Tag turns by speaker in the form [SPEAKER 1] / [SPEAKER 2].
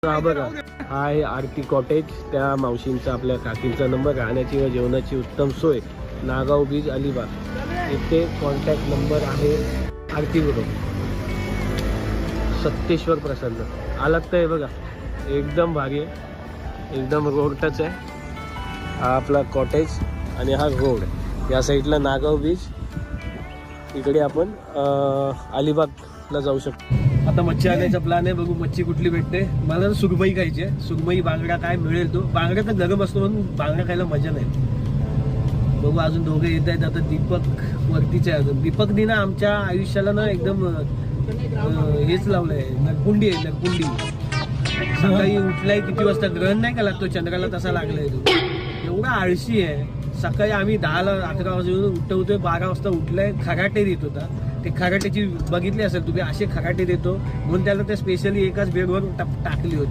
[SPEAKER 1] हा बघा, हा आहे आरती कॉटेज. त्या मावशींचा आपल्या काकींचा नंबर, राहण्याची व जेवणाची उत्तम सोय, नागाव बीच अलिबाग. इथे कॉन्टॅक्ट नंबर आहे आरती बरोबर. सत्तेश्वर प्रसन्न आलात तर बघा, एकदम भारी आहे, एकदम रोड टच आहे. हा आपला कॉटेज आणि हा रोड. या साईडला नागाव बीच, इकडे आपण अलिबागला जाऊ शकतो. आता मच्छी आणायचा प्लॅन आहे, बघू मच्छी कुठली भेटते. मला सुरमई खायची आहे, सुरमई बांगडा काय मिळेल तो. बांगडा तर गरम असतो म्हणून बांगडा खायला मजा नाही. बघू अजून दोघे येत आहेत. आता दीपक वरतीच आहे अजून. दीपकनी ना आमच्या आयुष्याला ना एकदम हेच लावलंय, नरकुंडी आहे नरकुंडी. सकाळी उठलाय किती वाजता, ग्रहण नाही का लागतो चंद्राला, तसा लागलाय तो. एवढा आळशी आहे. सकाळी आम्ही 10ला 11 वाजून उठवतोय, 12 वाजता उठलाय. खराटे देत होता, ते खराट्याची बघितली असेल तुम्ही, असे खराटे देतो म्हणून त्याला ते स्पेशली एकाच बेडवर टाकली होती.